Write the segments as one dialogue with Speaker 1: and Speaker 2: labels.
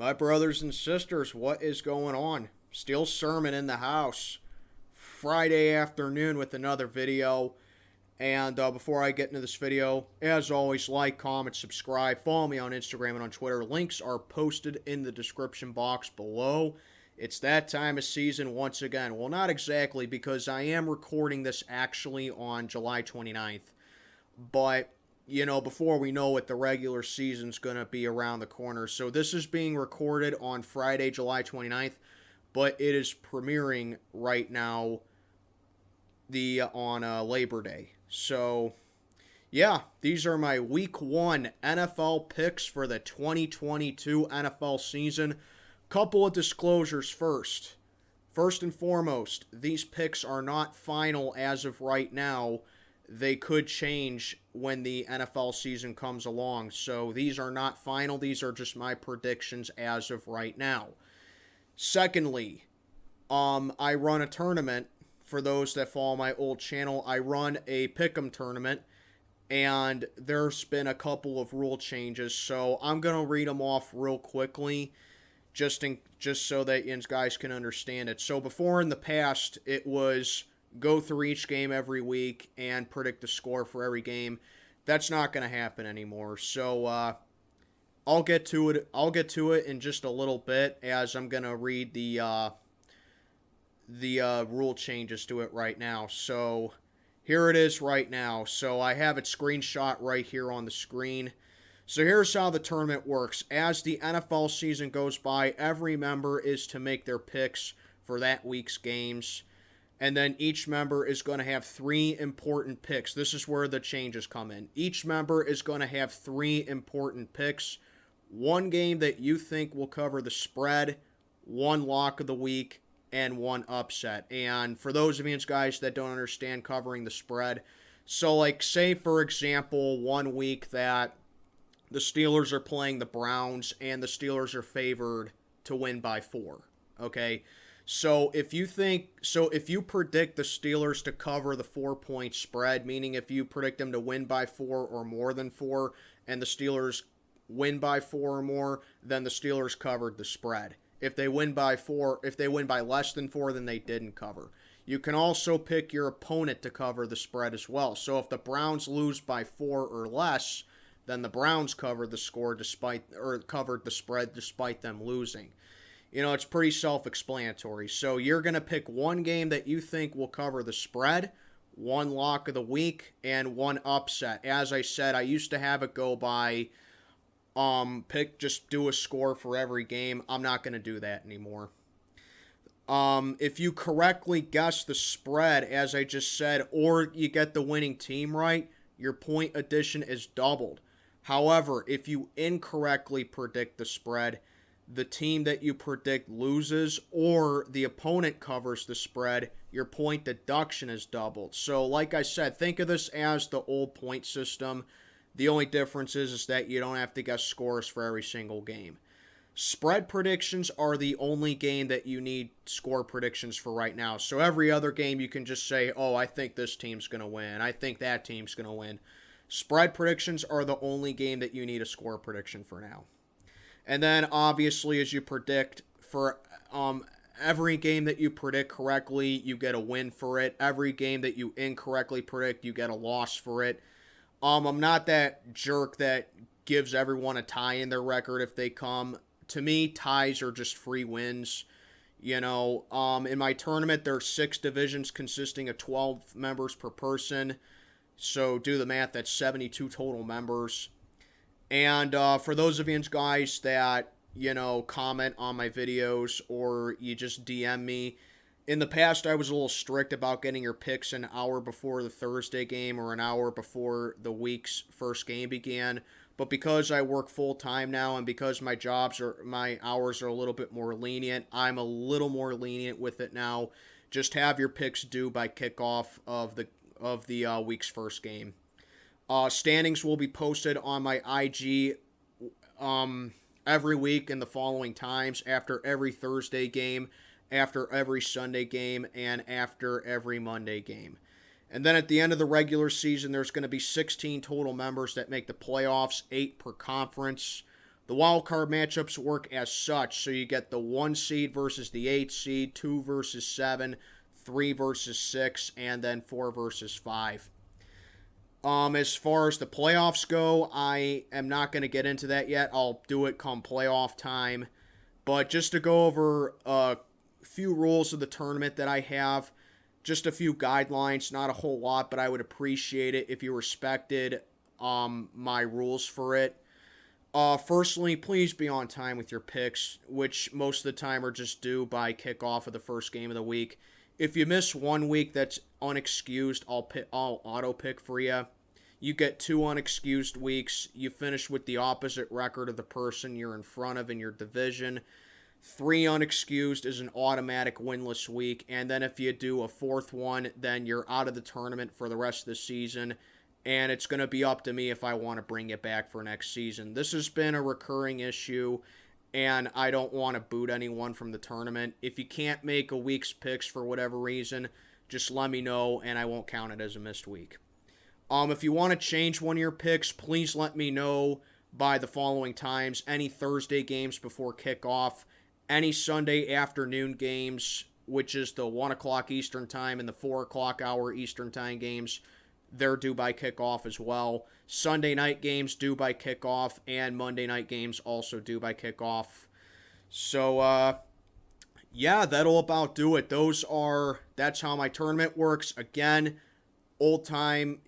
Speaker 1: My brothers and sisters, what is going on? Steel Sermon in the house. Friday afternoon with another video. And before I get into this video, as always, like, comment, subscribe. Follow me on Instagram and on Twitter. Links are posted in the description box below. It's that time of season once again. Well, not exactly, because I am recording this actually on July 29th. But before we know it, the regular season's going to be around the corner. So this is being recorded on Friday, July 29th, but it is premiering right now on Labor Day. So, yeah, these are my Week 1 NFL picks for the 2022 NFL season. Couple of disclosures first. First and foremost, these picks are not final as of right now. They could change when the NFL season comes along. So these are not final. These are just my predictions as of right now. Secondly, I run a tournament. For those that follow my old channel, I run a pick'em tournament, and there's been a couple of rule changes. So I'm gonna read them off real quickly, just so that you guys can understand it. So before in the past, it was go through each game every week and predict the score for every game. That's not going to happen anymore. So I'll get to it. I'll get to it in just a little bit, as I'm going to read the rule changes to it right now. So here it is right now. So I have it screenshot right here on the screen. So here's how the tournament works. As the NFL season goes by, every member is to make their picks for that week's games. And then each member is going to have 3 important picks. This is where the changes come in. Each member is going to have 3 important picks. 1 game that you think will cover the spread, 1 lock of the week, and 1 upset. And for those of you guys that don't understand covering the spread, so like say for example, 1 week that the Steelers are playing the Browns and the Steelers are favored to win by 4. Okay? So if you predict the Steelers to cover the 4-point spread, meaning if you predict them to win by 4 or more than 4, and the Steelers win by 4 or more, then the Steelers covered the spread. If they win by less than 4, then they didn't cover. You can also pick your opponent to cover the spread as well. So if the Browns lose by 4 or less, then the Browns covered the covered the spread despite them losing. It's pretty self-explanatory. So you're going to pick 1 game that you think will cover the spread, 1 lock of the week, and 1 upset. As I said, I used to have it go by just do a score for every game. I'm not going to do that anymore. If you correctly guess the spread, as I just said, or you get the winning team right, your point addition is doubled. However, if you incorrectly predict the spread, the team that you predict loses, or the opponent covers the spread, your point deduction is doubled. So like I said, think of this as the old point system. The only difference is that you don't have to guess scores for every single game. Spread predictions are the only game that you need score predictions for right now. So every other game you can just say, oh, I think this team's going to win. I think that team's going to win. Spread predictions are the only game that you need a score prediction for now. And then, obviously, as you predict, for every game that you predict correctly, you get a win for it. Every game that you incorrectly predict, you get a loss for it. I'm not that jerk that gives everyone a tie in their record if they come. To me, ties are just free wins. In my tournament, there are 6 divisions consisting of 12 members per person. So do the math, that's 72 total members. And for those of you guys that, comment on my videos or you just DM me, in the past I was a little strict about getting your picks an hour before the Thursday game or an hour before the week's first game began. But because I work full-time now and because my hours are a little bit more lenient, I'm a little more lenient with it now. Just have your picks due by kickoff of the week's first game. Standings will be posted on my IG every week in the following times: after every Thursday game, after every Sunday game, and after every Monday game. And then at the end of the regular season, there's going to be 16 total members that make the playoffs, 8 per conference. The wild card matchups work as such. So you get the 1 seed versus the 8 seed, 2 versus 7, 3 versus 6, and then 4 versus 5. As far as the playoffs go, I am not going to get into that yet. I'll do it come playoff time. But just to go over a few rules of the tournament that I have, just a few guidelines, not a whole lot, but I would appreciate it if you respected my rules for it. Firstly, please be on time with your picks, which most of the time are just due by kickoff of the first game of the week. If you miss 1 week that's unexcused, I'll auto pick for you. You get 2 unexcused weeks. You finish with the opposite record of the person you're in front of in your division. 3 unexcused is an automatic winless week. And then if you do a 4th one, then you're out of the tournament for the rest of the season. And it's going to be up to me if I want to bring it back for next season. This has been a recurring issue, and I don't want to boot anyone from the tournament. If you can't make a week's picks for whatever reason, just let me know, and I won't count it as a missed week. If you want to change one of your picks, please let me know by the following times. Any Thursday games before kickoff, any Sunday afternoon games, which is the 1 o'clock Eastern Time and the 4 o'clock hour Eastern Time games, they're due by kickoff as well. Sunday night games due by kickoff, and Monday night games also due by kickoff. So, yeah, that'll about do it. That's how my tournament works. Again, old-time,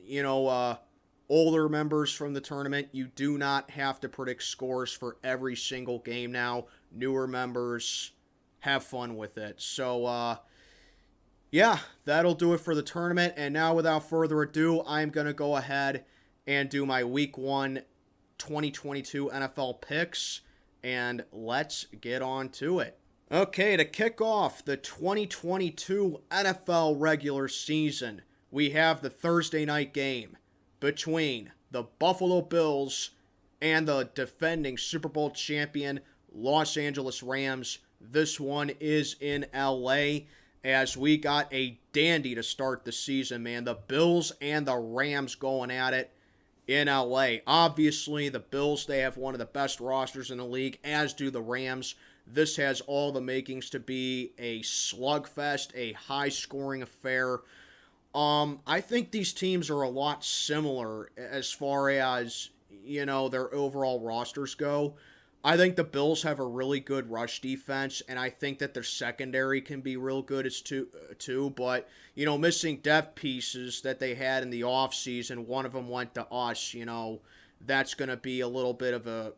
Speaker 1: older members from the tournament, you do not have to predict scores for every single game now. Newer members, have fun with it. So, yeah, that'll do it for the tournament. And now, without further ado, I'm going to go ahead and do my Week 1 2022 NFL picks. And let's get on to it. Okay, to kick off the 2022 NFL regular season, we have the Thursday night game between the Buffalo Bills and the defending Super Bowl champion Los Angeles Rams. This one is in LA, as we got a dandy to start the season, man. The Bills and the Rams going at it in LA. Obviously, the Bills, they have one of the best rosters in the league, as do the Rams. This has all the makings to be a slugfest, a high-scoring affair. I think these teams are a lot similar as far as, their overall rosters go. I think the Bills have a really good rush defense, and I think that their secondary can be real good too. But, missing depth pieces that they had in the offseason, one of them went to us, that's going to be a little bit of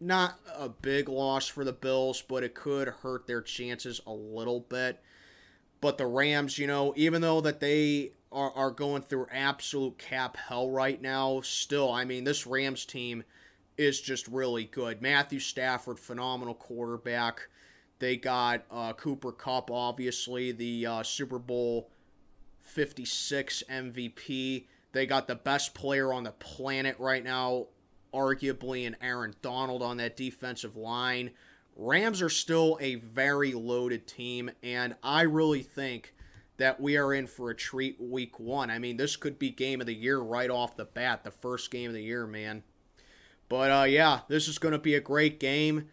Speaker 1: not a big loss for the Bills, but it could hurt their chances a little bit. But the Rams, even though that they are going through absolute cap hell right now, still, this Rams team is just really good. Matthew Stafford, phenomenal quarterback. They got Cooper Kupp, obviously, the Super Bowl 56 MVP. They got the best player on the planet right now, arguably, in Aaron Donald on that defensive line. Rams are still a very loaded team, and I really think that we are in for a treat week 1. This could be game of the year right off the bat, the first game of the year, man. But, yeah, this is going to be a great game.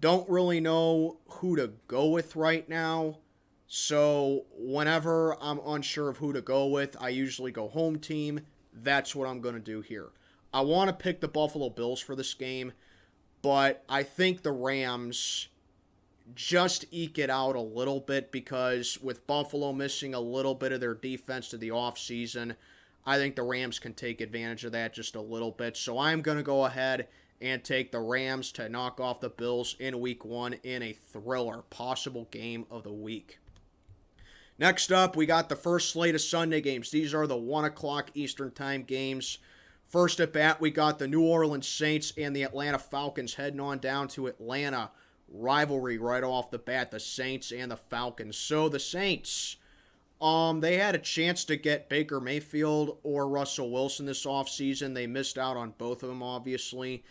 Speaker 1: Don't really know who to go with right now. So, whenever I'm unsure of who to go with, I usually go home team. That's what I'm going to do here. I want to pick the Buffalo Bills for this game, but I think the Rams just eke it out a little bit, because with Buffalo missing a little bit of their defense to the offseason, I think the Rams can take advantage of that just a little bit. So I'm going to go ahead and take the Rams to knock off the Bills in week 1 in a thriller, possible game of the week. Next up, we got the first slate of Sunday games. These are the 1 o'clock Eastern Time games. First at bat, we got the New Orleans Saints and the Atlanta Falcons heading on down to Atlanta. Rivalry right off the bat, the Saints and the Falcons. So the Saints, they had a chance to get Baker Mayfield or Russell Wilson this offseason. They missed out on both of them, obviously.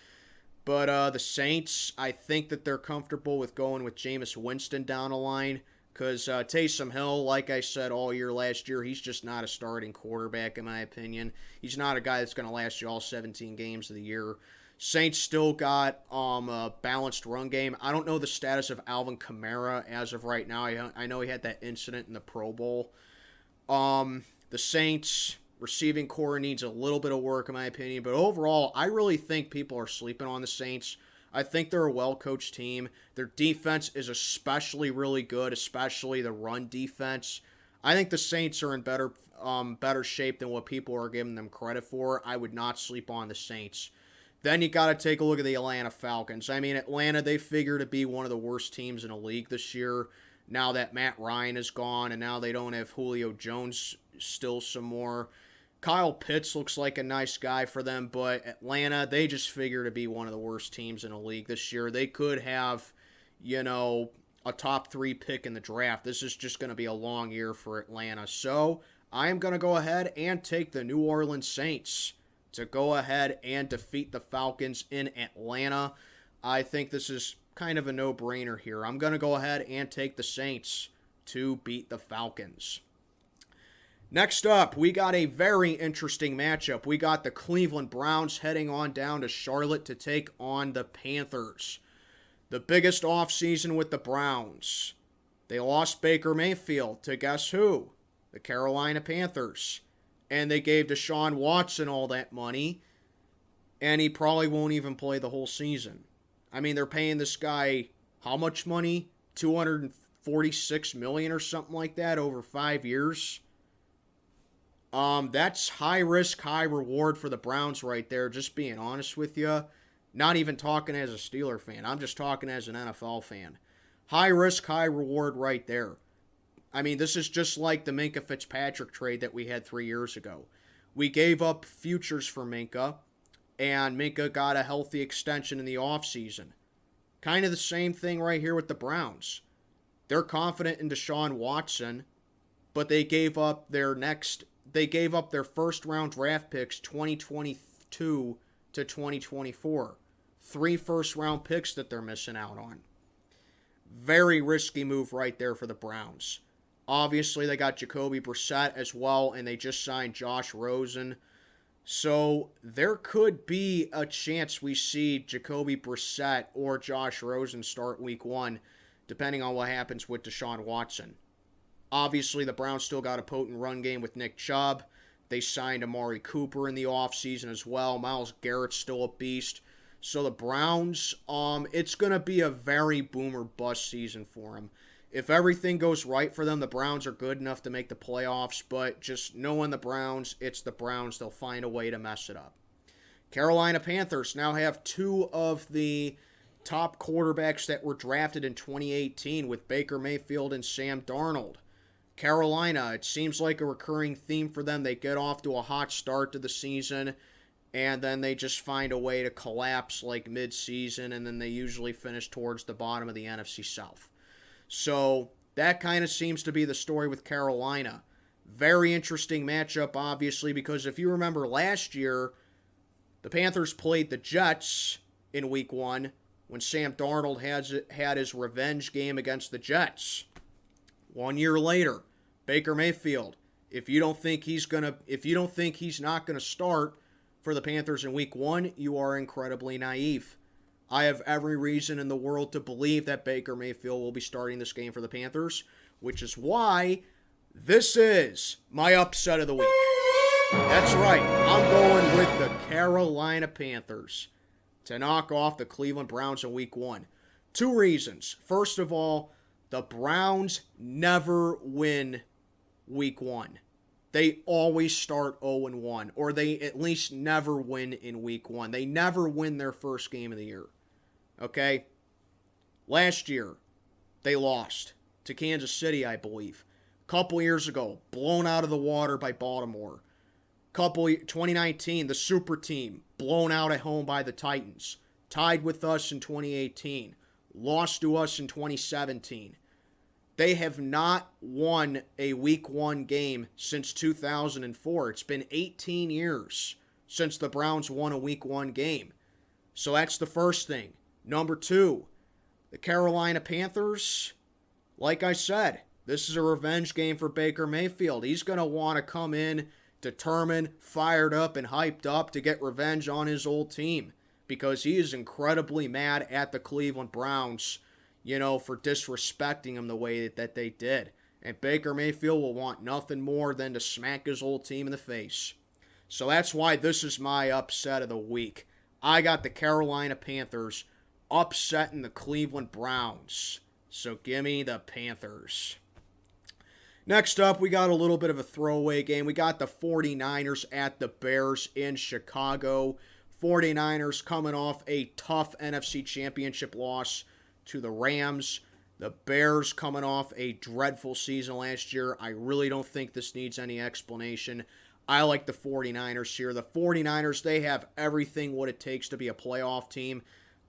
Speaker 1: But the Saints, I think that they're comfortable with going with Jameis Winston down the line, because Taysom Hill, like I said all year last year, he's just not a starting quarterback in my opinion. He's not a guy that's going to last you all 17 games of the year. Saints still got a balanced run game. I don't know the status of Alvin Kamara as of right now. I know he had that incident in the Pro Bowl. The Saints receiving core needs a little bit of work in my opinion, but overall, I really think people are sleeping on the Saints. I think they're a well-coached team. Their defense is especially really good, especially the run defense. I think the Saints are in better shape than what people are giving them credit for. I would not sleep on the Saints. Then you got to take a look at the Atlanta Falcons. I mean, Atlanta, they figure to be one of the worst teams in the league this year. Now that Matt Ryan is gone, and now they don't have Julio Jones still some more. Kyle Pitts looks like a nice guy for them, but Atlanta, they just figure to be one of the worst teams in the league this year. They could have, a top 3 pick in the draft. This is just going to be a long year for Atlanta. So I am going to go ahead and take the New Orleans Saints to go ahead and defeat the Falcons in Atlanta. I think this is kind of a no-brainer here. I'm going to go ahead and take the Saints to beat the Falcons. Next up, we got a very interesting matchup. We got the Cleveland Browns heading on down to Charlotte to take on the Panthers. The biggest offseason with the Browns. They lost Baker Mayfield to guess who? The Carolina Panthers. And they gave Deshaun Watson all that money, and he probably won't even play the whole season. I mean, they're paying this guy how much money? $246 million or something like that over 5 years. That's high risk, high reward for the Browns right there, just being honest with you. Not even talking as a Steeler fan. I'm just talking as an NFL fan. High risk, high reward right there. I mean, this is just like the Minkah Fitzpatrick trade that we had 3 years ago. We gave up futures for Minkah, and Minkah got a healthy extension in the offseason. Kind of the same thing right here with the Browns. They're confident in Deshaun Watson, but they gave up their first round draft picks 2022 to 2024. 3 first round picks that they're missing out on. Very risky move right there for the Browns. Obviously, they got Jacoby Brissett as well, and they just signed Josh Rosen. So there could be a chance we see Jacoby Brissett or Josh Rosen start week 1, depending on what happens with Deshaun Watson. Obviously, the Browns still got a potent run game with Nick Chubb. They signed Amari Cooper in the offseason as well. Myles Garrett's still a beast. So the Browns, it's going to be a very boom or bust season for them. If everything goes right for them, the Browns are good enough to make the playoffs, but just knowing the Browns, it's the Browns. They'll find a way to mess it up. Carolina Panthers now have 2 of the top quarterbacks that were drafted in 2018 with Baker Mayfield and Sam Darnold. Carolina, it seems like a recurring theme for them. They get off to a hot start to the season, and then they just find a way to collapse like mid-season, and then they usually finish towards the bottom of the NFC South. So that kind of seems to be the story with Carolina. Very interesting matchup, obviously, because if you remember last year, the Panthers played the Jets in Week 1 when Sam Darnold had his revenge game against the Jets. 1 year later, Baker Mayfield. If you don't think he's not gonna start for the Panthers in Week 1, you are incredibly naive. I have every reason in the world to believe that Baker Mayfield will be starting this game for the Panthers, which is why this is my upset of the week. That's right, I'm going with the Carolina Panthers to knock off the Cleveland Browns in Week 1. 2 reasons. First of all, the Browns never win Week 1. They always start 0-1, or they at least never win in Week 1. They never win their first game of the year. Okay? Last year, they lost to Kansas City, I believe. A couple years ago, blown out of the water by Baltimore. 2019, the super team, blown out at home by the Titans. Tied with us in 2018. Lost to us in 2017. They have not won a Week 1 game since 2004. It's been 18 years since the Browns won a Week 1 game. So that's the first thing. Number 2, the Carolina Panthers, like I said, this is a revenge game for Baker Mayfield. He's going to want to come in determined, fired up, and hyped up to get revenge on his old team because he is incredibly mad at the Cleveland Browns, for disrespecting him the way that they did. And Baker Mayfield will want nothing more than to smack his old team in the face. So that's why this is my upset of the week. I got the Carolina Panthers upsetting the Cleveland Browns. So give me the Panthers. Next up, we got a little bit of a throwaway game. We got the 49ers at the Bears in Chicago. 49ers coming off a tough NFC Championship loss to the Rams. The Bears coming off a dreadful season last year. I really don't think this needs any explanation. I like the 49ers here. The 49ers, they have everything what it takes to be a playoff team.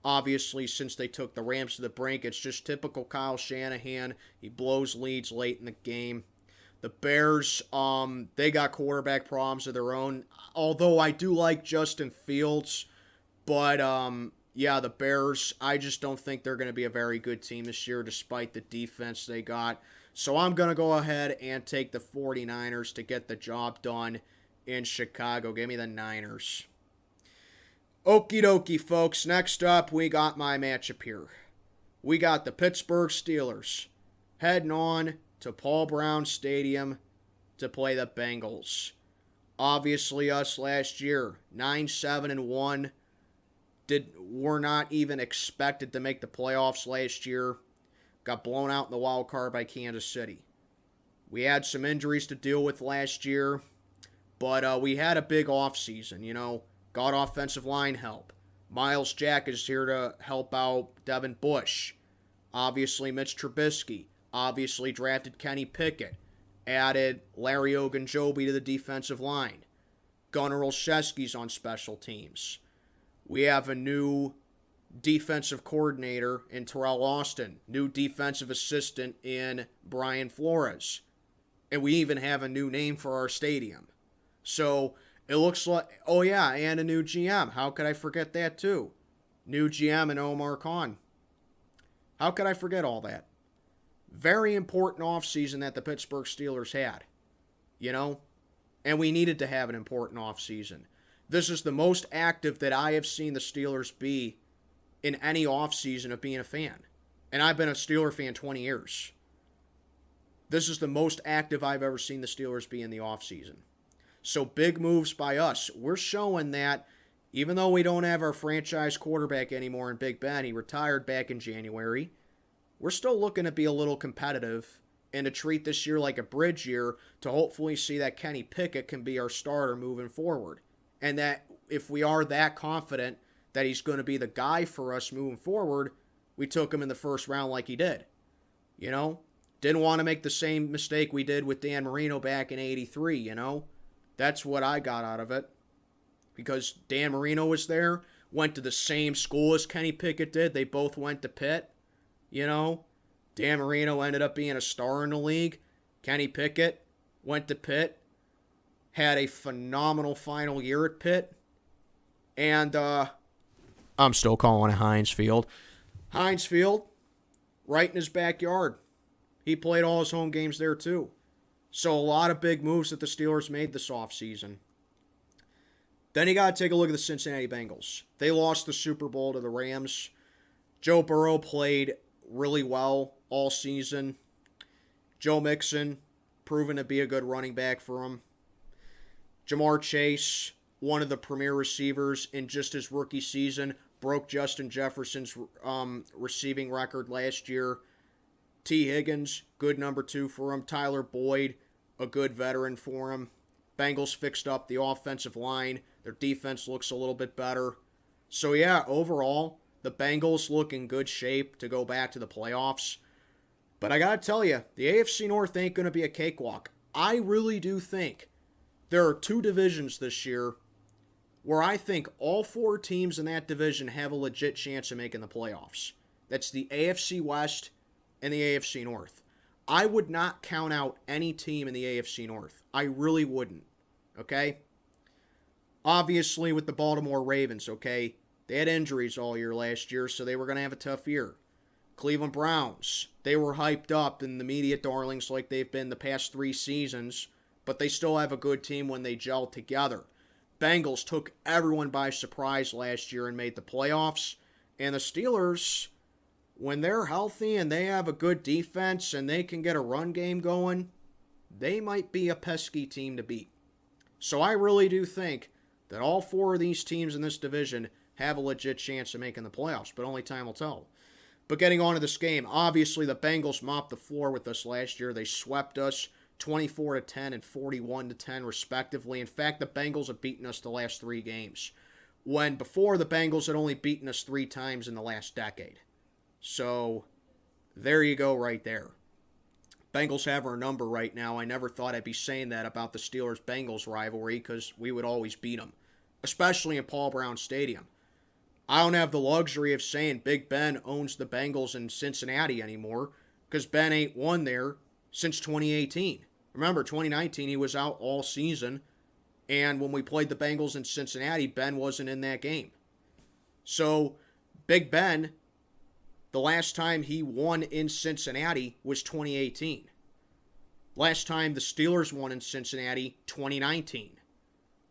Speaker 1: Obviously, since they took the Rams to the brink, it's just typical Kyle Shanahan. He blows leads late in the game. The Bears, they got quarterback problems of their own. Although I do like Justin Fields, but yeah, the Bears, I just don't think they're going to be a very good team this year despite the defense they got. So I'm going to go ahead and take the 49ers to get the job done in Chicago. Give me the Niners. Okie dokie, folks. Next up, we got my matchup here. We got the Pittsburgh Steelers heading on to Paul Brown Stadium to play the Bengals. Obviously, us last year, 9-7-1. Were not even expected to make the playoffs last year. Got blown out in the wild card by Kansas City. We had some injuries to deal with last year, but we had a big offseason, Got offensive line help. Miles Jack is here to help out Devin Bush. Obviously, Mitch Trubisky. Obviously, drafted Kenny Pickett. Added Larry Ogunjobi to the defensive line. Gunnar Olszewski's on special teams. We have a new defensive coordinator in Terrell Austin. New defensive assistant in Brian Flores. And we even have a new name for our stadium. So it looks like, oh yeah, and a new GM. How could I forget that too? New GM and Omar Khan. How could I forget all that? Very important offseason that the Pittsburgh Steelers had. And we needed to have an important offseason. This is the most active that I have seen the Steelers be in any offseason of being a fan. And I've been a Steeler fan 20 years. This is the most active I've ever seen the Steelers be in the offseason. So big moves by us. We're showing that even though we don't have our franchise quarterback anymore in Big Ben, he retired back in January, we're still looking to be a little competitive and to treat this year like a bridge year to hopefully see that Kenny Pickett can be our starter moving forward. And that if we are that confident that he's going to be the guy for us moving forward, we took him in the first round like he did. Didn't want to make the same mistake we did with Dan Marino back in '83, That's what I got out of it. Because Dan Marino was there, went to the same school as Kenny Pickett did. They both went to Pitt, Dan Marino ended up being a star in the league. Kenny Pickett went to Pitt, had a phenomenal final year at Pitt. And I'm still calling it Heinz Field. Heinz Field, right in his backyard. He played all his home games there too. So a lot of big moves that the Steelers made this offseason. Then you got to take a look at the Cincinnati Bengals. They lost the Super Bowl to the Rams. Joe Burrow played really well all season. Joe Mixon, proven to be a good running back for him. Jamar Chase, one of the premier receivers in just his rookie season, broke Justin Jefferson's receiving record last year. T. Higgins, good number 2 for him. Tyler Boyd, a good veteran for him. Bengals fixed up the offensive line. Their defense looks a little bit better. So yeah, overall, the Bengals look in good shape to go back to the playoffs. But I gotta tell you, the AFC North ain't gonna be a cakewalk. I really do think there are 2 divisions this year where I think all 4 teams in that division have a legit chance of making the playoffs. That's the AFC West and the AFC North. I would not count out any team in the AFC North. I really wouldn't. Okay? Obviously, with the Baltimore Ravens, okay? They had injuries all year last year, so they were going to have a tough year. Cleveland Browns, they were hyped up in the media darlings like they've been the past 3 seasons, but they still have a good team when they gel together. Bengals took everyone by surprise last year and made the playoffs. And the Steelers, when they're healthy and they have a good defense and they can get a run game going, they might be a pesky team to beat. So I really do think that all four of these teams in this division have a legit chance of making the playoffs, but only time will tell. But getting on to this game, obviously the Bengals mopped the floor with us last year. They swept us 24-10 and 41-10 respectively. In fact, the Bengals have beaten us the last 3 games, when before the Bengals had only beaten us 3 times in the last decade. So there you go right there. Bengals have our number right now. I never thought I'd be saying that about the Steelers-Bengals rivalry because we would always beat them, especially in Paul Brown Stadium. I don't have the luxury of saying Big Ben owns the Bengals in Cincinnati anymore because Ben ain't won there since 2018. Remember, 2019, he was out all season, and when we played the Bengals in Cincinnati, Ben wasn't in that game. So, Big Ben, the last time he won in Cincinnati was 2018. Last time the Steelers won in Cincinnati, 2019.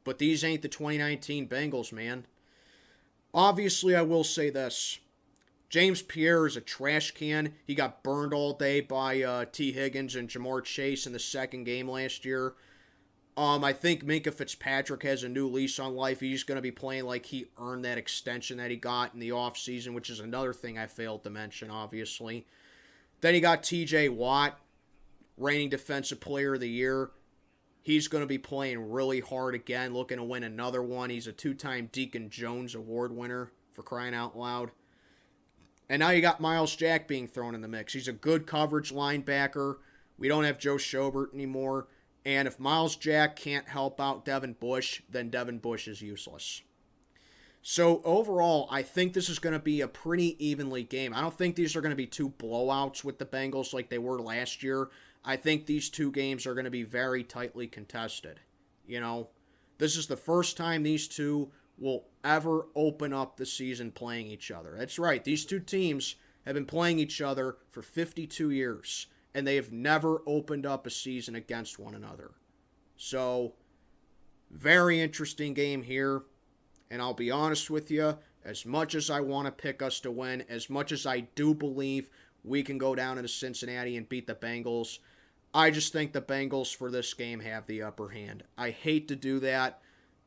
Speaker 1: But these ain't the 2019 Bengals, man. Obviously, I will say this. James Pierre is a trash can. He got burned all day by T. Higgins and Jamar Chase in the second game last year. I think Minkah Fitzpatrick has a new lease on life. He's going to be playing like he earned that extension that he got in the offseason, which is another thing I failed to mention, obviously. Then you got T.J. Watt, reigning Defensive Player of the Year. He's going to be playing really hard again, looking to win another one. He's a 2-time Deacon Jones Award winner, for crying out loud. And now you got Myles Jack being thrown in the mix. He's a good coverage linebacker. We don't have Joe Schobert anymore. And if Myles Jack can't help out Devin Bush, then Devin Bush is useless. So overall, I think this is going to be a pretty evenly game. I don't think these are going to be 2 blowouts with the Bengals like they were last year. I think these 2 games are going to be very tightly contested. You know, this is the first time these 2 will ever open up the season playing each other. That's right. These 2 teams have been playing each other for 52 years, and they have never opened up a season against one another. So, very interesting game here. And I'll be honest with you, as much as I want to pick us to win, as much as I do believe we can go down into Cincinnati and beat the Bengals, I just think the Bengals for this game have the upper hand. I hate to do that.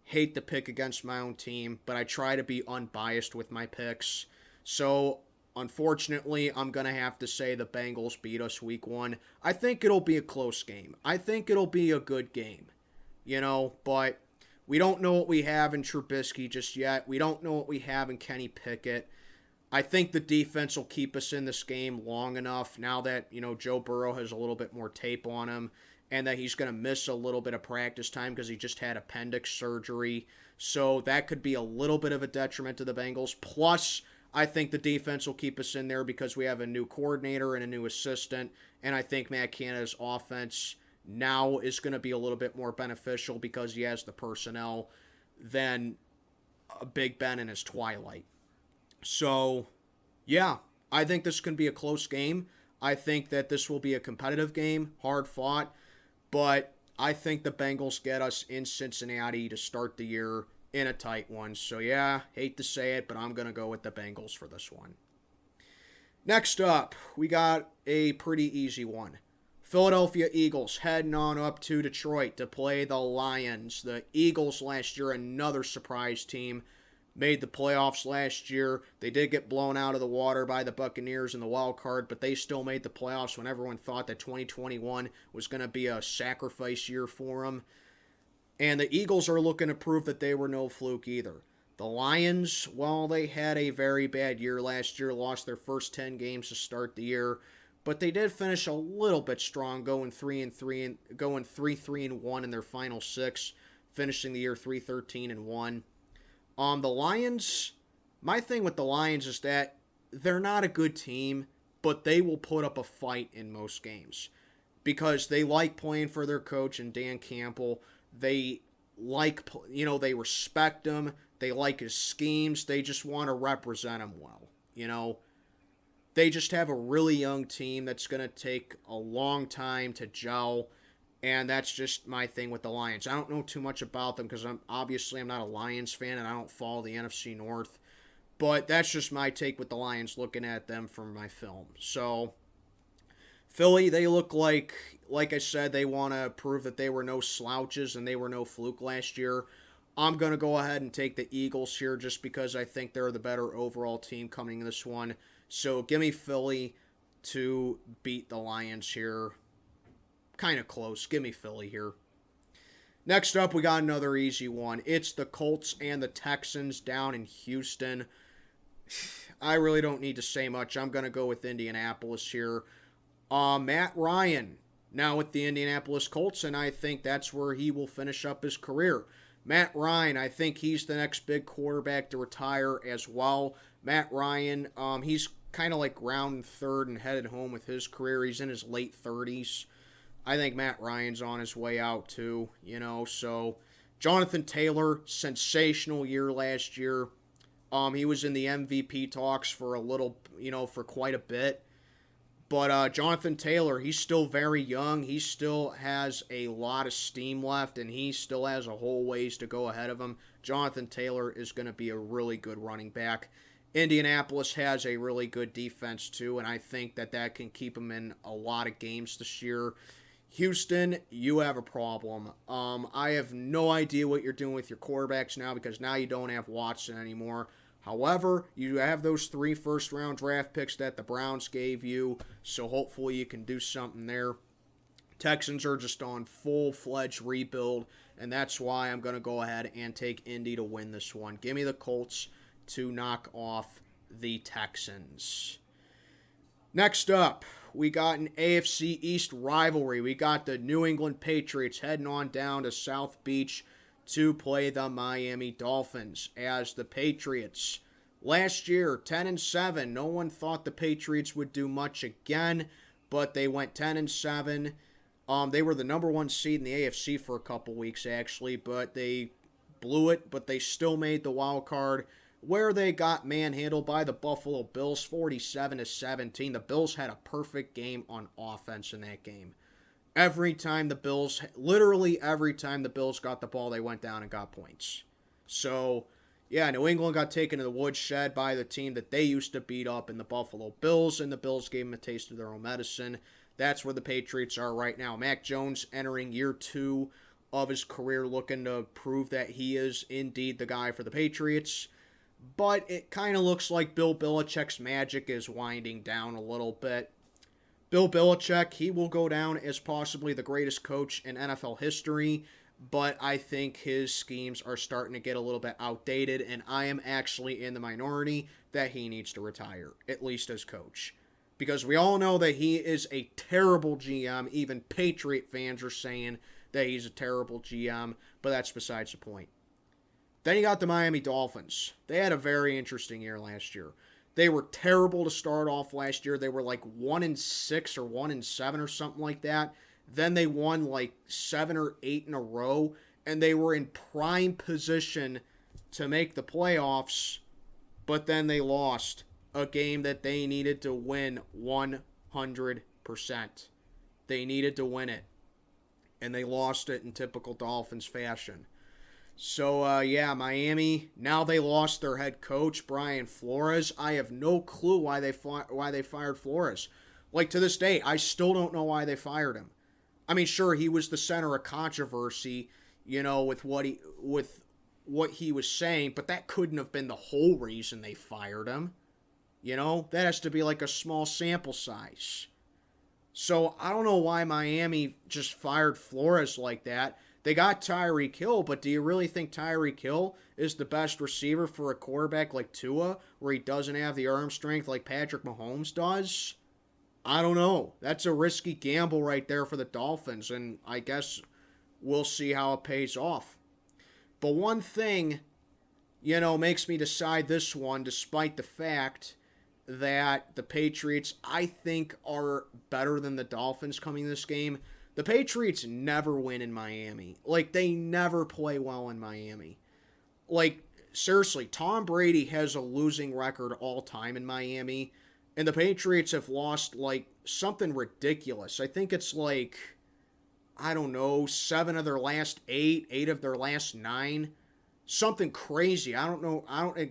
Speaker 1: Hate to pick against my own team, but I try to be unbiased with my picks. So, unfortunately, I'm going to have to say the Bengals beat us week 1. I think it'll be a close game. I think it'll be a good game. You know, but we don't know what we have in Trubisky just yet. We don't know what we have in Kenny Pickett. I think the defense will keep us in this game long enough now that, you know, Joe Burrow has a little bit more tape on him and that he's going to miss a little bit of practice time because he just had appendix surgery. So that could be a little bit of a detriment to the Bengals. Plus, I think the defense will keep us in there because we have a new coordinator and a new assistant, and I think Matt Canada's offense now is going to be a little bit more beneficial because he has the personnel than Big Ben in his twilight. So, yeah, I think this can be a close game. I think that this will be a competitive game, hard fought, but I think the Bengals get us in Cincinnati to start the year in a tight one. So, yeah, hate to say it, but I'm going to go with the Bengals for this one. Next up, we got a pretty easy one. Philadelphia Eagles heading on up to Detroit to play the Lions. The Eagles last year, another surprise team, made the playoffs last year. They did get blown out of the water by the Buccaneers in the wild card, but they still made the playoffs when everyone thought that 2021 was going to be a sacrifice year for them. And the Eagles are looking to prove that they were no fluke either. The Lions, well, they had a very bad year last year, lost their first 10 games to start the year, but they did finish a little bit strong, going 3-3-1 in their final 6, finishing the year 3-13-1. The Lions, my thing with the Lions is that they're not a good team, but they will put up a fight in most games because they like playing for their coach and Dan Campbell. They like, they respect him. They like his schemes. They just want to represent him well. They just have a really young team that's going to take a long time to gel. And that's just my thing with the Lions. I don't know too much about them because I'm not a Lions fan and I don't follow the NFC North. But that's just my take with the Lions looking at them from my film. So Philly, they look like I said, they want to prove that they were no slouches and they were no fluke last year. I'm going to go ahead and take the Eagles here just because I think they're the better overall team coming in this one. So give me Philly to beat the Lions here. Kind of close. Give me Philly here. Next up, we got another easy one. It's the Colts and the Texans down in Houston. I really don't need to say much. I'm going to go with Indianapolis here. Matt Ryan, now with the Indianapolis Colts, and I think that's where he will finish up his career. Matt Ryan, I think he's the next big quarterback to retire as well. Matt Ryan, he's kind of like round third and headed home with his career. He's in his late 30s. I think Matt Ryan's on his way out too, so Jonathan Taylor, sensational year last year. He was in the MVP talks for a little, for quite a bit. But Jonathan Taylor, he's still very young. He still has a lot of steam left, and he still has a whole ways to go ahead of him. Jonathan Taylor is going to be a really good running back. Indianapolis has a really good defense too, and I think that can keep them in a lot of games this year. Houston, you have a problem. I have no idea what you're doing with your quarterbacks now because now you don't have Watson anymore. However, you have those 3 first-round draft picks that the Browns gave you, so hopefully you can do something there. Texans are just on full-fledged rebuild, and that's why I'm going to go ahead and take Indy to win this one. Give me the Colts to knock off the Texans. Next up, we got an AFC East rivalry. We got the New England Patriots heading on down to South Beach to play the Miami Dolphins. As the Patriots, last year, 10-7. No one thought the Patriots would do much again, but they went 10-7. They were the number 1 seed in the AFC for a couple weeks, actually, but they blew it, but they still made the wild card, where they got manhandled by the Buffalo Bills 47-17. The Bills had a perfect game on offense in that game. Literally every time the Bills got the ball, they went down and got points. So, yeah, New England got taken to the woodshed by the team that they used to beat up in the Buffalo Bills, and the Bills gave them a taste of their own medicine. That's where the Patriots are right now. Mac Jones entering year 2 of his career, looking to prove that he is indeed the guy for the Patriots. But it kind of looks like Bill Belichick's magic is winding down a little bit. Bill Belichick, he will go down as possibly the greatest coach in NFL history, but I think his schemes are starting to get a little bit outdated, and I am actually in the minority that he needs to retire, at least as coach. Because we all know that he is a terrible GM. Even Patriot fans are saying that he's a terrible GM, but that's besides the point. Then you got the Miami Dolphins. They had a very interesting year last year. They were terrible to start off last year. They were like 1-6 or 1-7 or something like that. Then they won like 7 or 8 in a row, and they were in prime position to make the playoffs, but then they lost a game that they needed to win 100%. They needed to win it, and they lost it in typical Dolphins fashion. So, Miami, now they lost their head coach, Brian Flores. I have no clue why they fired Flores. Like, to this day, I still don't know why they fired him. I mean, sure, he was the center of controversy, with what he was saying, but that couldn't have been the whole reason they fired him. That has to be like a small sample size. So, I don't know why Miami just fired Flores like that. They got Tyreek Hill, but do you really think Tyreek Hill is the best receiver for a quarterback like Tua, where he doesn't have the arm strength like Patrick Mahomes does? I don't know. That's a risky gamble right there for the Dolphins, and I guess we'll see how it pays off. But one thing, makes me decide this one, despite the fact that the Patriots, I think, are better than the Dolphins coming in this game. The Patriots never win in Miami. Like, they never play well in Miami. Like, seriously, Tom Brady has a losing record all time in Miami, and the Patriots have lost, like, something ridiculous. I think it's like I don't know, 7 of their last 8, 8 of their last 9. Something crazy. I don't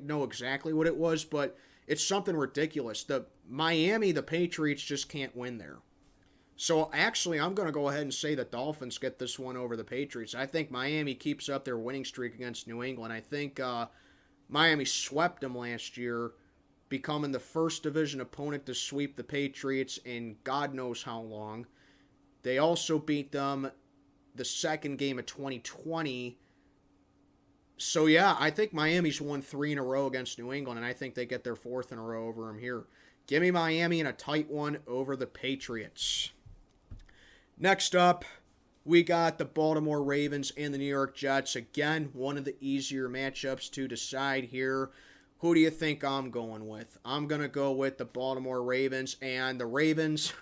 Speaker 1: know exactly what it was, but it's something ridiculous. The Patriots just can't win there. So actually, I'm going to go ahead and say the Dolphins get this one over the Patriots. I think Miami keeps up their winning streak against New England. I think Miami swept them last year, becoming the first division opponent to sweep the Patriots in God knows how long. They also beat them the second game of 2020. So yeah, I think Miami's won 3 in a row against New England, and I think they get their 4th in a row over them here. Give me Miami in a tight one over the Patriots. Next up, we got the Baltimore Ravens and the New York Jets. Again, one of the easier matchups to decide here. Who do you think I'm going with? I'm going to go with the Baltimore Ravens, and the Ravens,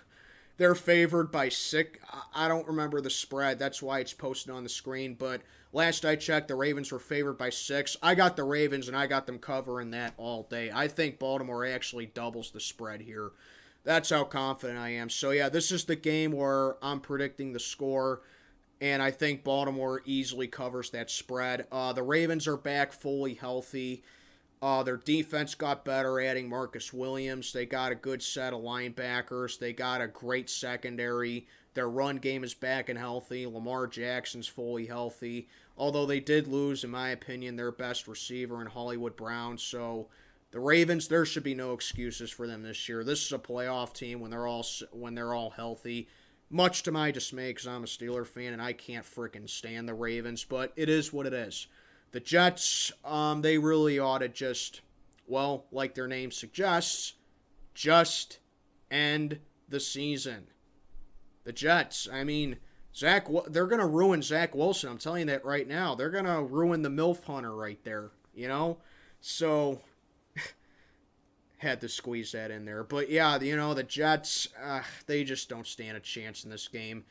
Speaker 1: they're favored by 6. I don't remember the spread. That's why it's posted on the screen. But last I checked, the Ravens were favored by 6. I got the Ravens, and I got them covering that all day. I think Baltimore actually doubles the spread here. That's how confident I am. So, yeah, this is the game where I'm predicting the score, and I think Baltimore easily covers that spread. The Ravens are back fully healthy. Their defense got better, adding Marcus Williams. They got a good set of linebackers. They got a great secondary. Their run game is back and healthy. Lamar Jackson's fully healthy. Although they did lose, in my opinion, their best receiver in Hollywood Brown. So the Ravens, there should be no excuses for them this year. This is a playoff team when they're all healthy. Much to my dismay, because I'm a Steeler fan and I can't freaking stand the Ravens. But it is what it is. The Jets, they really ought to just, well, like their name suggests, just end the season. The Jets, I mean, they're going to ruin Zach Wilson. I'm telling you that right now. They're going to ruin the MILF Hunter right there, you know? So, had to squeeze that in there. But yeah, the Jets, they just don't stand a chance in this game.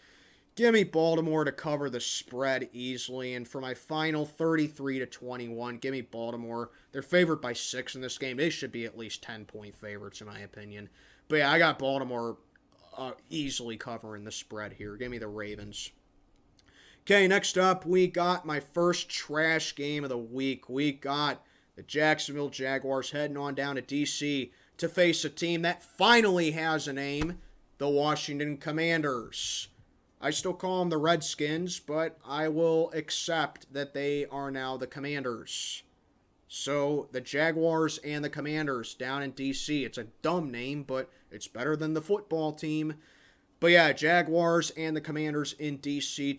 Speaker 1: Give me Baltimore to cover the spread easily. And for my final 33-21, give me Baltimore. They're favored by 6 in this game. They should be at least 10-point favorites, in my opinion. But yeah, I got Baltimore easily covering the spread here. Give me the Ravens. Okay, next up, we got my first trash game of the week. We got the Jacksonville Jaguars heading on down to D.C. to face a team that finally has a name, the Washington Commanders. I still call them the Redskins, but I will accept that they are now the Commanders. So, the Jaguars and the Commanders down in D.C. It's a dumb name, but it's better than the football team. But yeah, Jaguars and the Commanders in D.C.,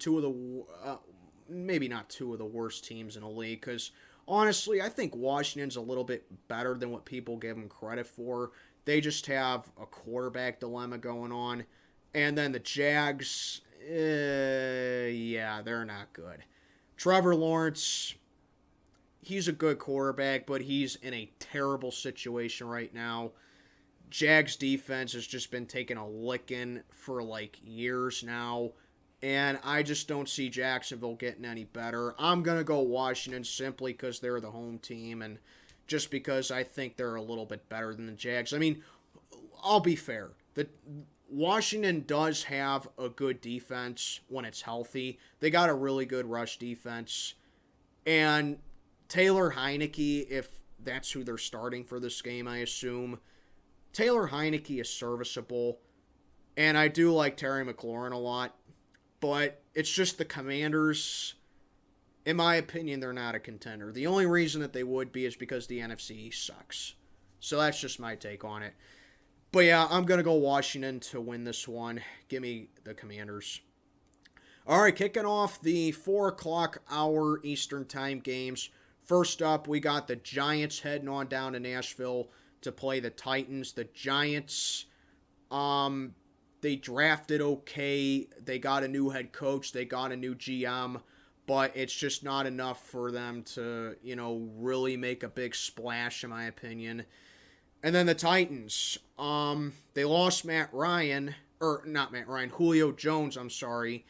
Speaker 1: maybe not two of the worst teams in the league, because honestly, I think Washington's a little bit better than what people give them credit for. They just have a quarterback dilemma going on. And then the Jags, yeah, they're not good. Trevor Lawrence, he's a good quarterback, but he's in a terrible situation right now. Jags defense has just been taking a licking for like years now, and I just don't see Jacksonville getting any better. I'm going to go Washington simply because they're the home team and just because I think they're a little bit better than the Jags. I mean, I'll be fair. Washington does have a good defense when it's healthy. They got a really good rush defense. And Taylor Heineke, if that's who they're starting for this game, I assume, Taylor Heineke is serviceable. And I do like Terry McLaurin a lot. But it's just the Commanders, in my opinion, they're not a contender. The only reason that they would be is because the NFC East sucks. So that's just my take on it. But yeah, I'm going to go Washington to win this one. Give me the Commanders. All right, kicking off the 4 o'clock hour Eastern time games. First up, we got the Giants heading on down to Nashville to play the Titans. The Giants, they drafted okay. They got a new head coach. They got a new GM. But it's just not enough for them to, really make a big splash, in my opinion. And then the Titans, they lost Julio Jones, I'm sorry.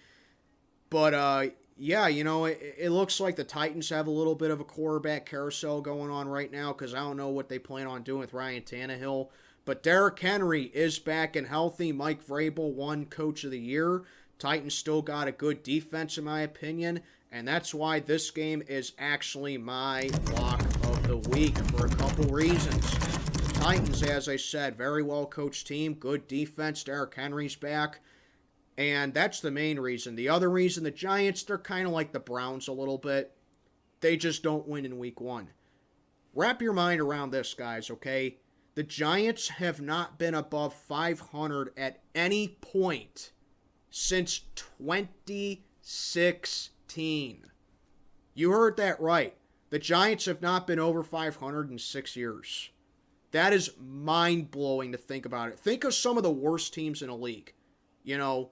Speaker 1: But, yeah, it looks like the Titans have a little bit of a quarterback carousel going on right now because I don't know what they plan on doing with Ryan Tannehill. But Derrick Henry is back and healthy. Mike Vrabel won Coach of the Year. Titans still got a good defense, in my opinion, and that's why this game is actually my lock of the week for a couple reasons. The Titans, as I said, very well-coached team, good defense, Derrick Henry's back, and that's the main reason. The other reason, the Giants, they're kind of like the Browns a little bit. They just don't win in week 1. Wrap your mind around this, guys, okay? The Giants have not been above 500 at any point since 2016. You heard that right. The Giants have not been over 500 in 6 years. That is mind-blowing to think about it. Think of some of the worst teams in the league. You know,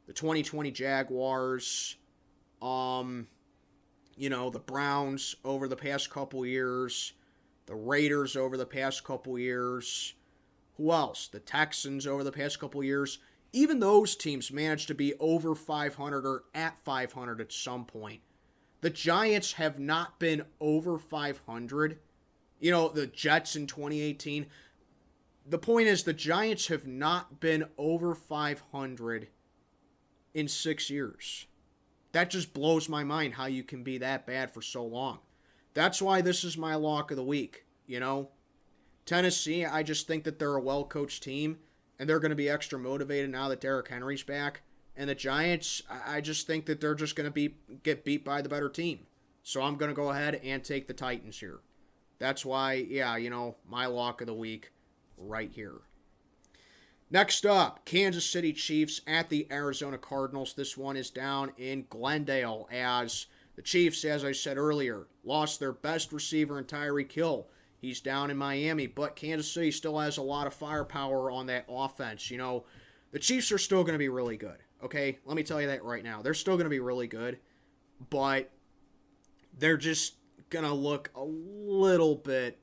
Speaker 1: the 2020 Jaguars, the Browns over the past couple years, the Raiders over the past couple years. Who else? The Texans over the past couple years. Even those teams managed to be over 500 or at 500 at some point. The Giants have not been over 500. You know, the Jets in 2018. The point is, the Giants have not been over 500 in 6 years. That just blows my mind how you can be that bad for so long. That's why this is my lock of the week, you know. Tennessee, I just think that they're a well-coached team, and they're going to be extra motivated now that Derrick Henry's back. And the Giants, I just think that they're just going to get beat by the better team. So I'm going to go ahead and take the Titans here. That's why, my lock of the week right here. Next up, Kansas City Chiefs at the Arizona Cardinals. This one is down in Glendale as the Chiefs, as I said earlier, lost their best receiver in Tyreek Hill. He's down in Miami, but Kansas City still has a lot of firepower on that offense. You know, the Chiefs are still going to be really good, okay? Let me tell you that right now. They're still going to be really good, but they're just going to look a little bit,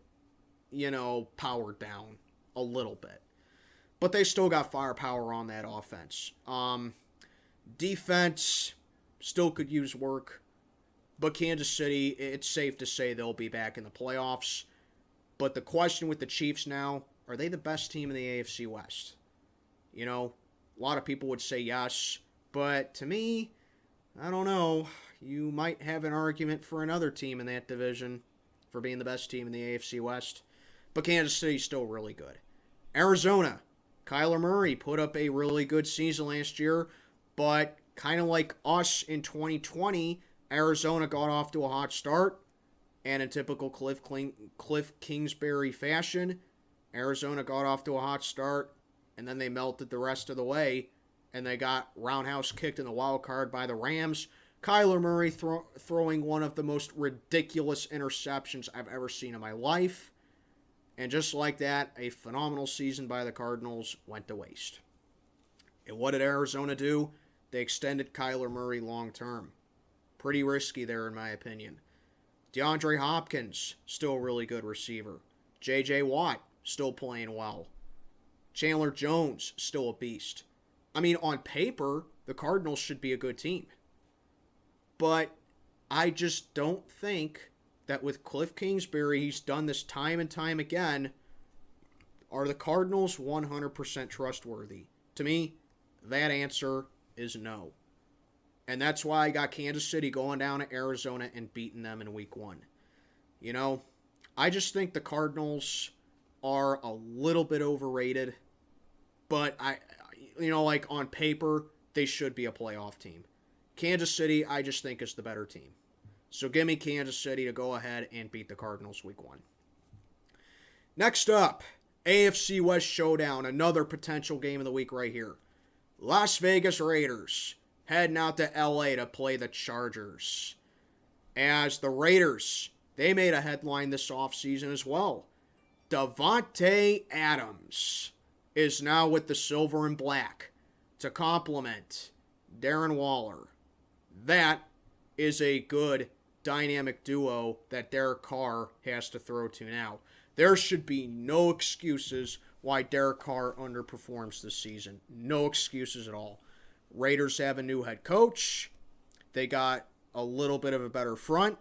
Speaker 1: powered down a little bit. But they still got firepower on that offense. Defense still could use work. But Kansas City, it's safe to say they'll be back in the playoffs. But the question with the Chiefs now, are they the best team in the AFC West? You know, a lot of people would say yes. But to me, I don't know. You might have an argument for another team in that division for being the best team in the AFC West. But Kansas City's still really good. Arizona, Kyler Murray put up a really good season last year. But kind of like us in 2020, Arizona got off to a hot start, and in typical Cliff Kingsbury fashion, Arizona got off to a hot start, and then they melted the rest of the way, and they got roundhouse kicked in the wild card by the Rams. Kyler Murray throwing one of the most ridiculous interceptions I've ever seen in my life, and just like that, a phenomenal season by the Cardinals went to waste. And what did Arizona do? They extended Kyler Murray long term. Pretty risky there, in my opinion. DeAndre Hopkins, still a really good receiver. J.J. Watt, still playing well. Chandler Jones, still a beast. I mean, on paper, the Cardinals should be a good team. But I just don't think that with Cliff Kingsbury, he's done this time and time again, are the Cardinals 100% trustworthy? To me, that answer is no. And that's why I got Kansas City going down to Arizona and beating them in week 1. You know, I just think the Cardinals are a little bit overrated. But, on paper, they should be a playoff team. Kansas City, I just think, is the better team. So give me Kansas City to go ahead and beat the Cardinals week 1. Next up, AFC West Showdown, another potential game of the week right here. Las Vegas Raiders heading out to LA to play the Chargers. As the Raiders, they made a headline this offseason as well. Davante Adams is now with the Silver and Black to complement Darren Waller. That is a good dynamic duo that Derek Carr has to throw to now. There should be no excuses why Derek Carr underperforms this season. No excuses at all. Raiders have a new head coach. They got a little bit of a better front.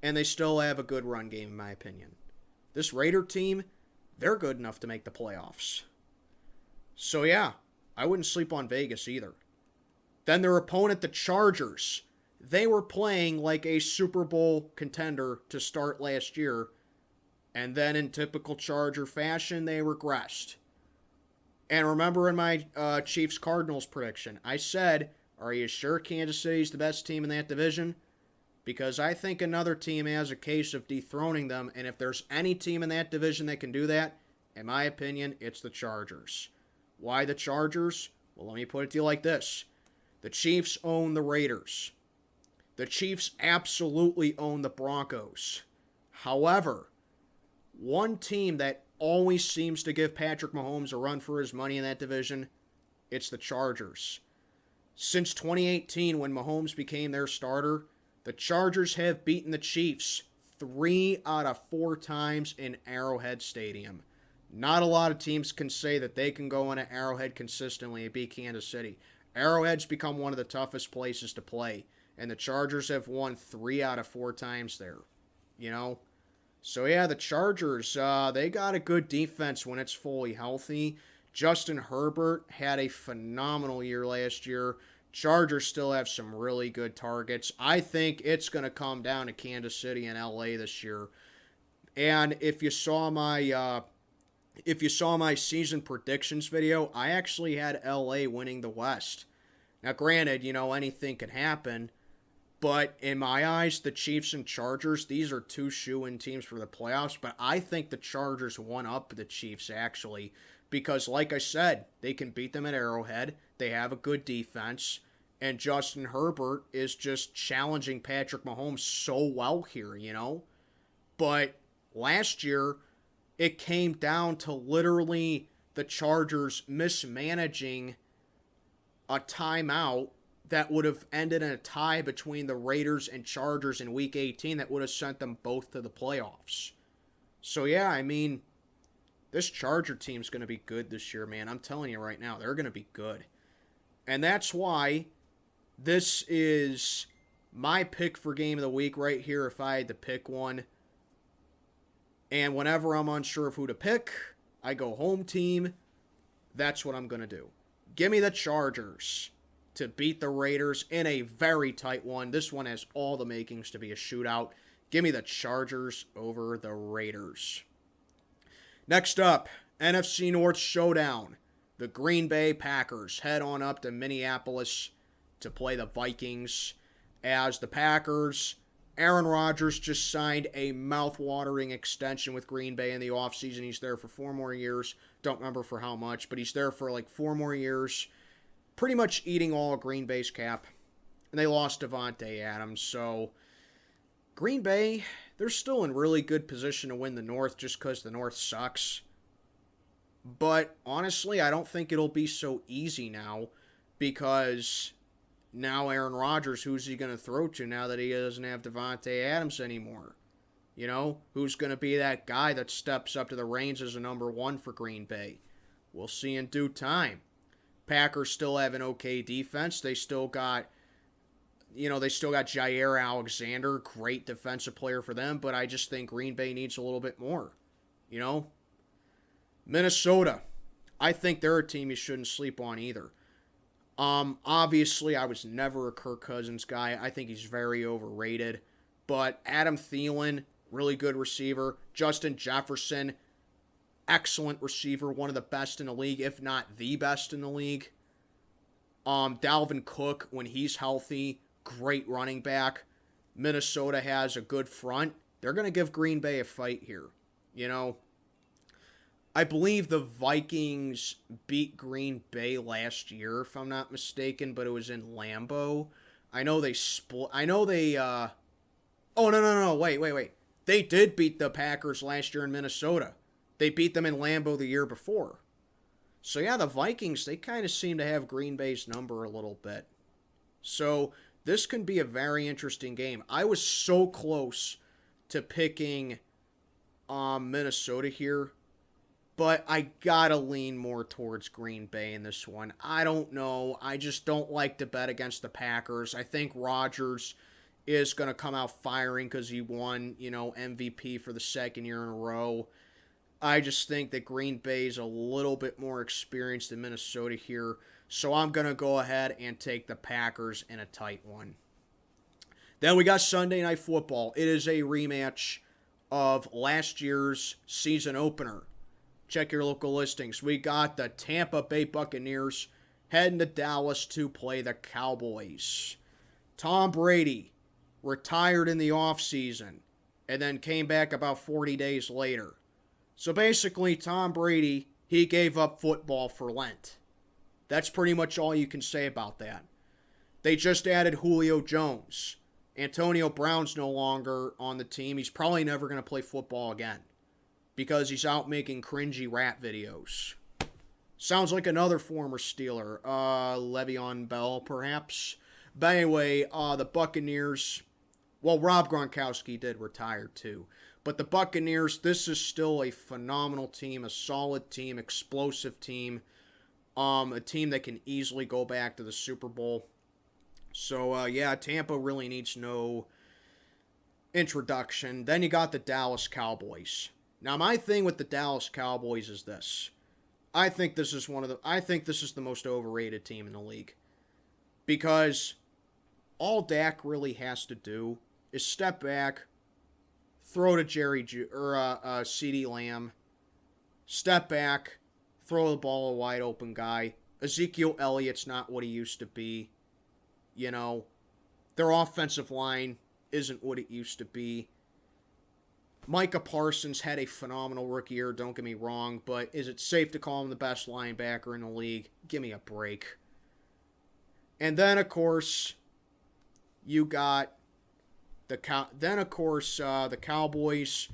Speaker 1: And they still have a good run game, in my opinion. This Raider team, they're good enough to make the playoffs. So yeah, I wouldn't sleep on Vegas either. Then their opponent, the Chargers, they were playing like a Super Bowl contender to start last year. And then in typical Charger fashion, they regressed. And remember in my Chiefs-Cardinals prediction, I said, are you sure Kansas City's the best team in that division? Because I think another team has a case of dethroning them, and if there's any team in that division that can do that, in my opinion, it's the Chargers. Why the Chargers? Well, let me put it to you like this. The Chiefs own the Raiders. The Chiefs absolutely own the Broncos. However, one team that always seems to give Patrick Mahomes a run for his money in that division, it's the Chargers. Since 2018, when Mahomes became their starter, the Chargers have beaten the Chiefs 3 out of 4 times in Arrowhead Stadium. Not a lot of teams can say that they can go into Arrowhead consistently and beat Kansas City. Arrowhead's become one of the toughest places to play, and the Chargers have won 3 out of 4 times there. You know? So yeah, the Chargers, they got a good defense when it's fully healthy. Justin Herbert had a phenomenal year last year. Chargers still have some really good targets. I think it's going to come down to Kansas City and LA this year. And if you saw my season predictions video, I actually had LA winning the West. Now granted, anything can happen, but in my eyes, the Chiefs and Chargers, these are 2 shoo-in teams for the playoffs, but I think the Chargers won up the Chiefs actually, because like I said, they can beat them at Arrowhead. They have a good defense, and Justin Herbert is just challenging Patrick Mahomes so well here, But last year, it came down to literally the Chargers mismanaging a timeout that would have ended in a tie between the Raiders and Chargers in Week 18 that would have sent them both to the playoffs. So yeah, this Charger team's going to be good this year, man. I'm telling you right now, they're going to be good. And that's why this is my pick for game of the week right here if I had to pick one. And whenever I'm unsure of who to pick, I go home team. That's what I'm going to do. Give me the Chargers to beat the Raiders in a very tight one. This one has all the makings to be a shootout. Give me the Chargers over the Raiders. Next up, NFC North Showdown. The Green Bay Packers head on up to Minneapolis to play the Vikings. As the Packers, Aaron Rodgers just signed a mouth-watering extension with Green Bay in the offseason. He's there for 4 more years. Don't remember for how much, but he's there for like 4 more years. Pretty much eating all of Green Bay's cap. And they lost Devontae Adams, so Green Bay, they're still in really good position to win the North just because the North sucks. But honestly, I don't think it'll be so easy now because now Aaron Rodgers, who's he going to throw to now that he doesn't have Devontae Adams anymore? Who's going to be that guy that steps up to the reins as a number 1 for Green Bay? We'll see in due time. Packers still have an okay defense. They still got Jair Alexander, great defensive player for them, but I just think Green Bay needs a little bit more. Minnesota, I think they're a team you shouldn't sleep on either. Obviously, I was never a Kirk Cousins guy. I think he's very overrated. But Adam Thielen, really good receiver. Justin Jefferson, excellent receiver, one of the best in the league, if not the best in the league. Dalvin Cook, when he's healthy, great running back. Minnesota has a good front. They're going to give Green Bay a fight here. I believe the Vikings beat Green Bay last year, if I'm not mistaken, but it was in Lambeau. I know they split. Oh, no. Wait. They did beat the Packers last year in Minnesota. They beat them in Lambeau the year before. So, yeah, the Vikings, they kind of seem to have Green Bay's number a little bit. So, this can be a very interesting game. I was so close to picking Minnesota here, but I gotta lean more towards Green Bay in this one. I don't know. I just don't like to bet against the Packers. I think Rodgers is going to come out firing because he won, MVP for the 2nd year in a row. I just think that Green Bay is a little bit more experienced than Minnesota here. So I'm going to go ahead and take the Packers in a tight one. Then we got Sunday Night Football. It is a rematch of last year's season opener. Check your local listings. We got the Tampa Bay Buccaneers heading to Dallas to play the Cowboys. Tom Brady retired in the offseason and then came back about 40 days later. So basically, Tom Brady, he gave up football for Lent. That's pretty much all you can say about that. They just added Julio Jones. Antonio Brown's no longer on the team. He's probably never going to play football again because he's out making cringy rap videos. Sounds like another former Steeler. Le'Veon Bell, perhaps. But anyway, the Buccaneers, well, Rob Gronkowski did retire too. But the Buccaneers, this is still a phenomenal team, a solid team, explosive team, a team that can easily go back to the Super Bowl. So, yeah, Tampa really needs no introduction. Then you got the Dallas Cowboys. Now, my thing with the Dallas Cowboys is this. I think this is the most overrated team in the league. Because all Dak really has to do is step back, throw to CeeDee Lamb, step back, throw the ball a wide open guy. Ezekiel Elliott's not what he used to be. You know, their offensive line isn't what it used to be. Micah Parsons had a phenomenal rookie year, don't get me wrong, but is it safe to call him the best linebacker in the league? Give me a break. And then, of course, you got the Cowboys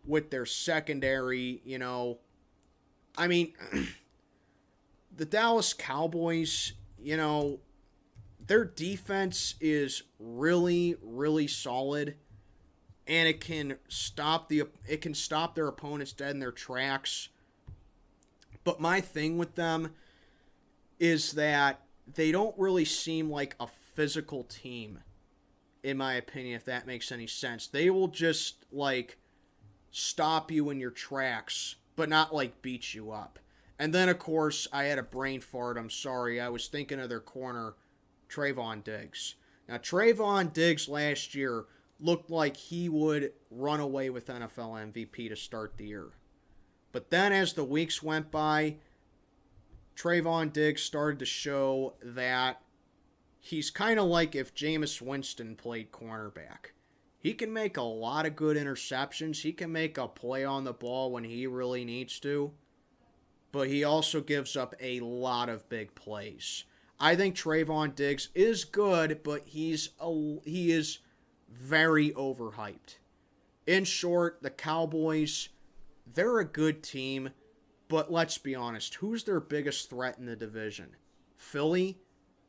Speaker 1: with their secondary, you know. I mean, the Dallas Cowboys, you know, their defense is really, really solid, and it can stop their opponents dead in their tracks. But my thing with them is that they don't really seem like a physical team, in my opinion, if that makes any sense. They will just, like, stop you in your tracks, but not, like, beat you up. And then, of course, I had a brain fart. I'm sorry. I was thinking of their corner, Trayvon Diggs. Now, Trayvon Diggs last year looked like he would run away with NFL MVP to start the year. But then as the weeks went by, Trayvon Diggs started to show that he's kind of like if Jameis Winston played cornerback. He can make a lot of good interceptions. He can make a play on the ball when he really needs to. But he also gives up a lot of big plays. I think Trayvon Diggs is good, but he is very overhyped. In short, the Cowboys, they're a good team, but let's be honest, who's their biggest threat in the division? Philly?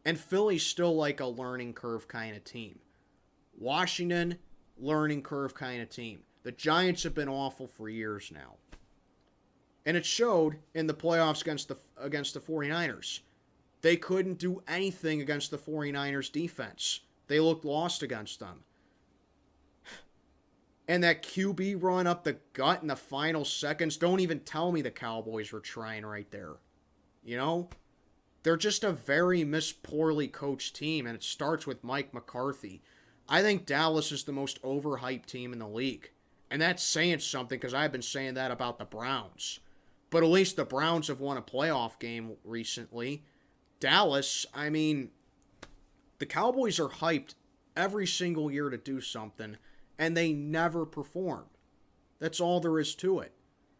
Speaker 1: And Philly's still like a learning curve kind of team. Washington, learning curve kind of team. The Giants have been awful for years now. And it showed in the playoffs against the 49ers. They couldn't do anything against the 49ers defense. They looked lost against them. And that QB run up the gut in the final seconds, don't even tell me the Cowboys were trying right there. You know? They're just a very poorly coached team, and it starts with Mike McCarthy. I think Dallas is the most overhyped team in the league. And that's saying something because I've been saying that about the Browns. But at least the Browns have won a playoff game recently. Dallas, I mean, the Cowboys are hyped every single year to do something, and they never perform. That's all there is to it.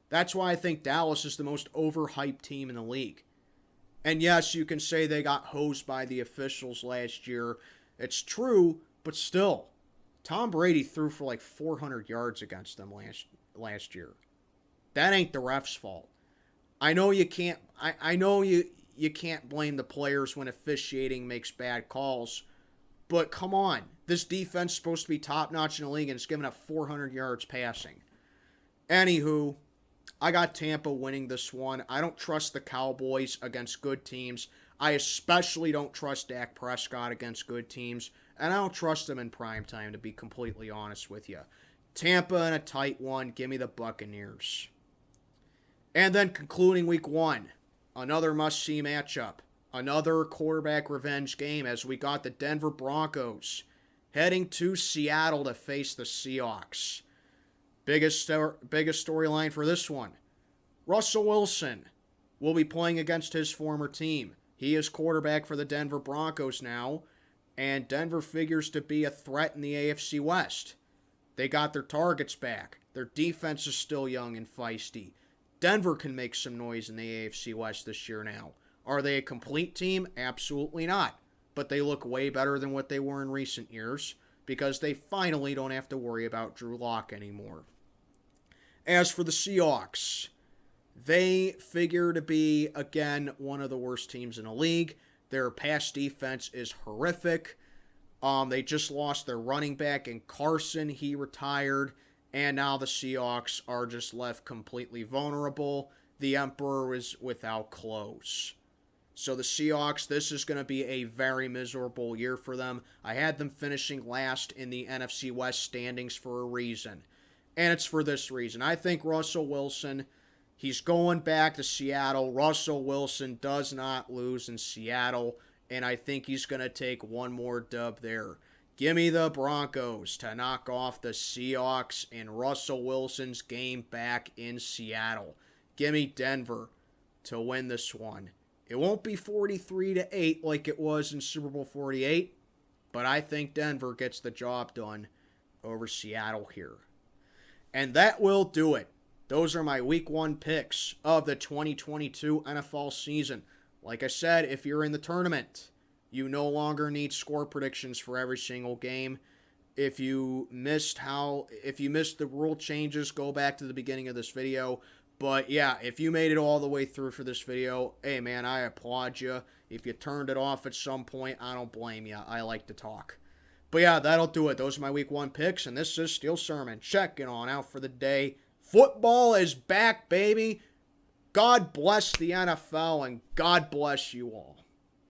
Speaker 1: That's why I think Dallas is the most overhyped team in the league. And yes, you can say they got hosed by the officials last year. It's true, but still, Tom Brady threw for like 400 yards against them last year. That ain't the refs' fault. I know you can't. I know you can't blame the players when officiating makes bad calls, but come on, this defense is supposed to be top notch in the league, and it's giving up 400 yards passing. Anywho, I got Tampa winning this one. I don't trust the Cowboys against good teams. I especially don't trust Dak Prescott against good teams, and I don't trust them in primetime, to be completely honest with you. Tampa in a tight one. Give me the Buccaneers. And then concluding week 1, another must-see matchup. Another quarterback revenge game as we got the Denver Broncos heading to Seattle to face the Seahawks. Biggest storyline for this one. Russell Wilson will be playing against his former team. He is quarterback for the Denver Broncos now, and Denver figures to be a threat in the AFC West. They got their targets back. Their defense is still young and feisty. Denver can make some noise in the AFC West this year now. Are they a complete team? Absolutely not. But they look way better than what they were in recent years because they finally don't have to worry about Drew Lock anymore. As for the Seahawks, they figure to be, again, one of the worst teams in the league. Their pass defense is horrific. They just lost their running back in Carson. He retired. And now the Seahawks are just left completely vulnerable. The Emperor is without clothes. So the Seahawks, this is going to be a very miserable year for them. I had them finishing last in the NFC West standings for a reason. And it's for this reason. I think Russell Wilson, he's going back to Seattle. Russell Wilson does not lose in Seattle. And I think he's going to take one more dub there. Give me the Broncos to knock off the Seahawks in Russell Wilson's game back in Seattle. Give me Denver to win this one. It won't be 43-8 like it was in Super Bowl 48, but I think Denver gets the job done over Seattle here. And that will do it. Those are my Week 1 picks of the 2022 NFL season. Like I said, if you're in the tournament, you no longer need score predictions for every single game. If you missed the rule changes, go back to the beginning of this video. But yeah, if you made it all the way through for this video, hey man, I applaud you. If you turned it off at some point, I don't blame you. I like to talk. But yeah, that'll do it. Those are my Week 1 picks, and this is Steel Sermon checking on out for the day. Football is back, baby. God bless the NFL, and God bless you all.